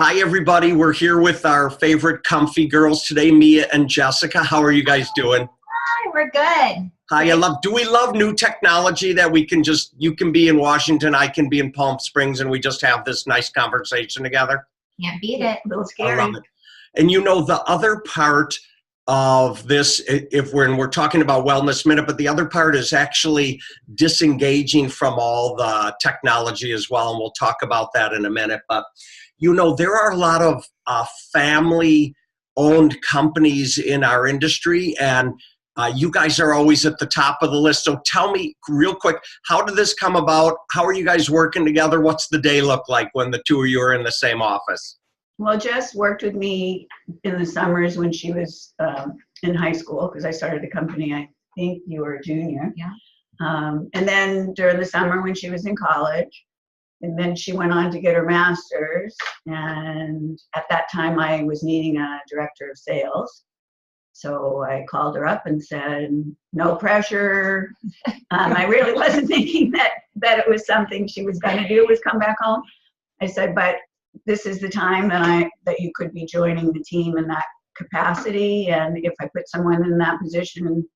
Hi, everybody. We're here with our favorite Comphy girls today, Mia and Jessica. How are you guys doing? Hi, we're good. Hi, do we love new technology that we can you can be in Washington, I can be in Palm Springs, and we just have this nice conversation together? Can't beat it. A little I scary. love it. And you know, the other part of this, if we're talking about Wellness Minute, but the other part is actually disengaging from all the technology as well, and we'll talk about that in a minute. But you know, there are a lot of family-owned companies in our industry, and you guys are always at the top of the list. So tell me real quick, how did this come about? How are you guys working together? What's the day look like when the two of you are in the same office? Well, Jess worked with me in the summers when she was in high school, because I started the company, I think you were a junior. Yeah. And then during the summer when she was in college. And then she went on to get her master's. And at that time I was needing a director of sales. So I called her up and said, no pressure. I really wasn't thinking that it was something she was going to do, was come back home. I said, but this is the time that you could be joining the team in that capacity. And if I put someone in that position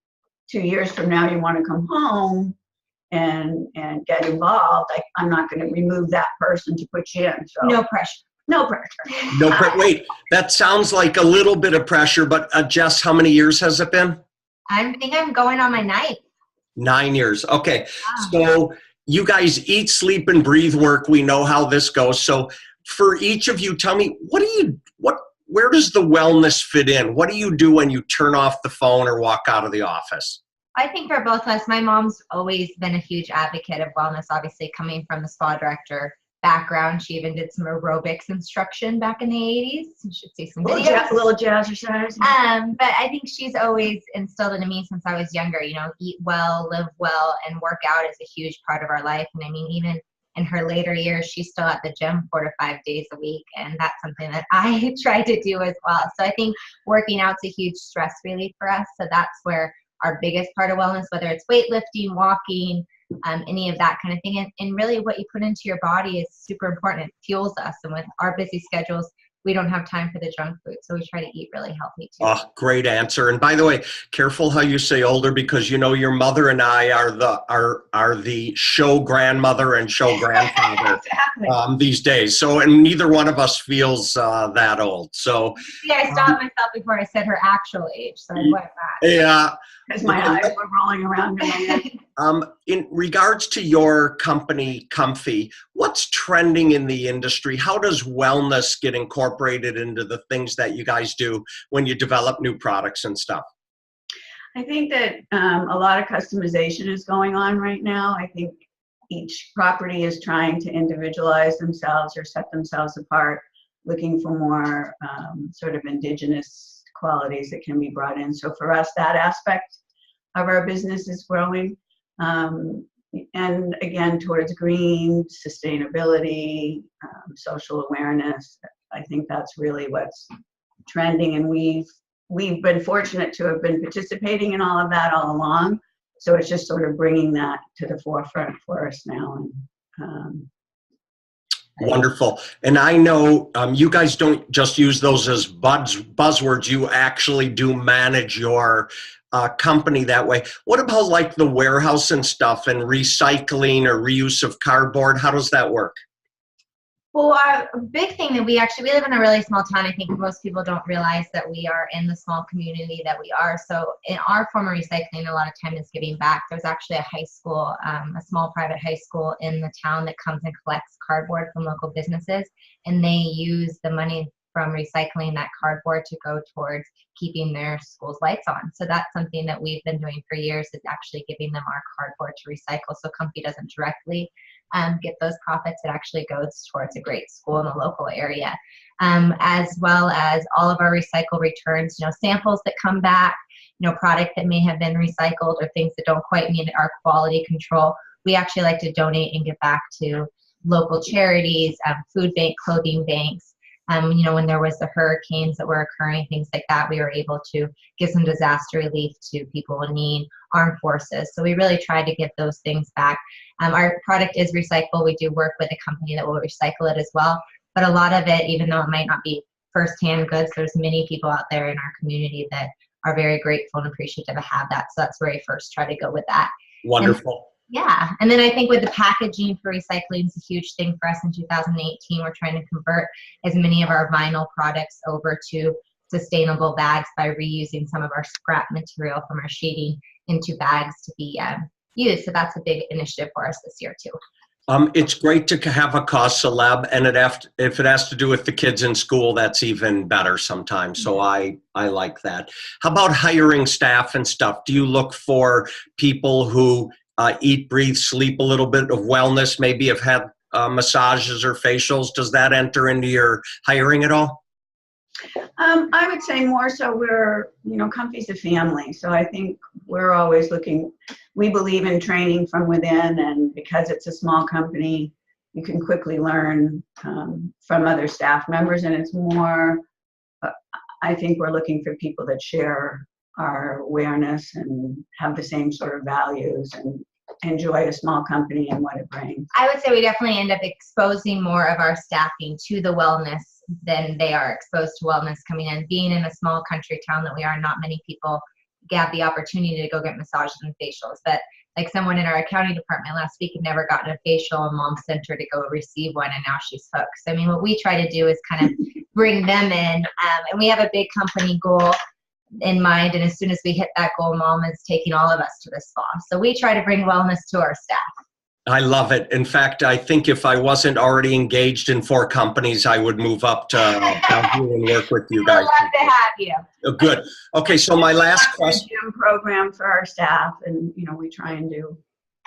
2 years from now, you want to come home and get involved, I'm not going to remove that person to put you in. So no pressure. No pressure. No, wait, that sounds like a little bit of pressure, but Jess, how many years has it been? I think I'm going on my 9th. 9 years. Okay. Wow. So you guys eat, sleep, and breathe work. We know how this goes. So for each of you, tell me, where does the wellness fit in? What do you do when you turn off the phone or walk out of the office? I think for both of us, my mom's always been a huge advocate of wellness, obviously coming from the spa director background. She even did some aerobics instruction back in the 80s. You should see some videos. Little jazzercise. But I think she's always instilled into me since I was younger, you know, eat well, live well, and work out is a huge part of our life. And I mean, even in her later years, she's still at the gym 4 to 5 days a week. And that's something that I try to do as well. So I think working out's a huge stress relief for us. So that's where our biggest part of wellness, whether it's weightlifting, walking, any of that kind of thing. And really what you put into your body is super important. It fuels us. And with our busy schedules, we don't have time for the junk food. So we try to eat really healthy too. Oh, great answer. And by the way, careful how you say older, because you know your mother and I are the show grandmother and show grandfather Exactly. These days. So, and neither one of us feels that old. So yeah, I stopped myself before I said her actual age. So I went back. Yeah. Because my eyes were rolling around in my head. In regards to your company, Comphy, what's trending in the industry? How does wellness get incorporated into the things that you guys do when you develop new products and stuff? I think that a lot of customization is going on right now. I think each property is trying to individualize themselves or set themselves apart, looking for more sort of indigenous qualities that can be brought in. So for us, that aspect of our business is growing. And again, towards green, sustainability, social awareness. I think that's really what's trending. And we've been fortunate to have been participating in all of that all along. So it's just sort of bringing that to the forefront for us now. And, wonderful. And I know you guys don't just use those as buzzwords. You actually do manage your company that way. What about like the warehouse and stuff and recycling or reuse of cardboard? How does that work? Well, our big thing that we live in a really small town. I think most people don't realize that we are in the small community that we are. So in our form of recycling, a lot of time is giving back. There's actually a high school, a small private high school in the town that comes and collects cardboard from local businesses. And they use the money from recycling that cardboard to go towards keeping their school's lights on. So that's something that we've been doing for years, is actually giving them our cardboard to recycle. So Comphy doesn't directly get those profits. It actually goes towards a great school in the local area, as well as all of our recycle returns, you know, samples that come back, you know, product that may have been recycled or things that don't quite meet our quality control. We actually like to donate and give back to local charities, food bank, clothing banks. You know, when there was the hurricanes that were occurring, things like that, we were able to give some disaster relief to people in need, armed forces. So we really tried to give those things back. Our product is recyclable. We do work with a company that will recycle it as well. But a lot of it, even though it might not be firsthand goods, there's many people out there in our community that are very grateful and appreciative to have that. So that's where I first try to go with that. Wonderful. Yeah, and then I think with the packaging for recycling is a huge thing for us in 2018. We're trying to convert as many of our vinyl products over to sustainable bags by reusing some of our scrap material from our sheeting into bags to be used. So that's a big initiative for us this year too. It's great to have a cause celeb, and if it has to do with the kids in school, that's even better sometimes. So I like that. How about hiring staff and stuff? Do you look for people who eat, breathe, sleep a little bit of wellness, maybe have had massages or facials? Does that enter into your hiring at all? I would say more so Comphy's a family. So I think we're always looking, we believe in training from within, and because it's a small company, you can quickly learn from other staff members, and it's more, I think we're looking for people that share our awareness and have the same sort of values and enjoy a small company and what it brings. I would say we definitely end up exposing more of our staffing to the wellness than they are exposed to wellness coming in. Being in a small country town that we are, not many people have the opportunity to go get massages and facials. But like someone in our accounting department last week had never gotten a facial, and mom sent her to go receive one, and now she's hooked. So I mean, what we try to do is kind of bring them in, and we have a big company goal in mind, and as soon as we hit that goal, mom is taking all of us to the spa. So we try to bring wellness to our staff. I love it. In fact, I think if I wasn't already engaged in 4 companies, I would move up to Bellevue and work with you guys. I'd love to have you. Good. Okay, so my last question. Gym program for our staff, and we try and do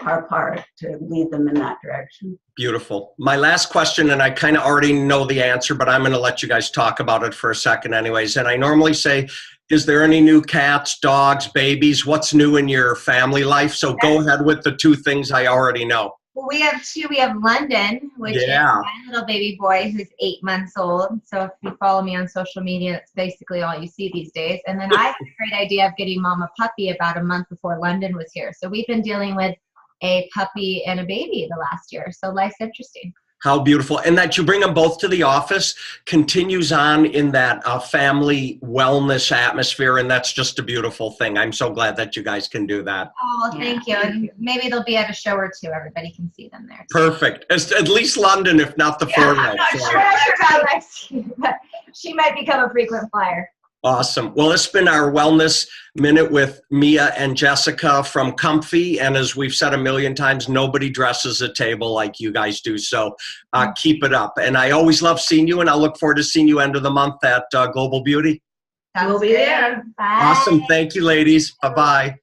our part to lead them in that direction. Beautiful. My last question, and I kind of already know the answer, but I'm going to let you guys talk about it for a second anyways. And I normally say, is there any new cats, dogs, babies? What's new in your family life? So go ahead with the 2 things I already know. Well, we have 2. We have London, which is my little baby boy who's 8 months old. So if you follow me on social media, it's basically all you see these days. And then I had a great idea of getting mom a puppy about a month before London was here. So we've been dealing with a puppy and a baby the last year. So life's interesting. How beautiful. And that you bring them both to the office continues on in that family wellness atmosphere. And that's just a beautiful thing. I'm so glad that you guys can do that. Oh, thank you. And maybe they'll be at a show or 2. Everybody can see them there. Perfect. At least London, if not the I'm Fort. not sure about Lexi, but she might become a frequent flyer. Awesome. Well, it's been our Wellness Minute with Mia and Jessica from Comphy. And as we've said a million times, nobody dresses a table like you guys do. So keep it up. And I always love seeing you, and I'll look forward to seeing you end of the month at Global Beauty. We'll be there. Bye. Awesome. Thank you, ladies. Bye-bye.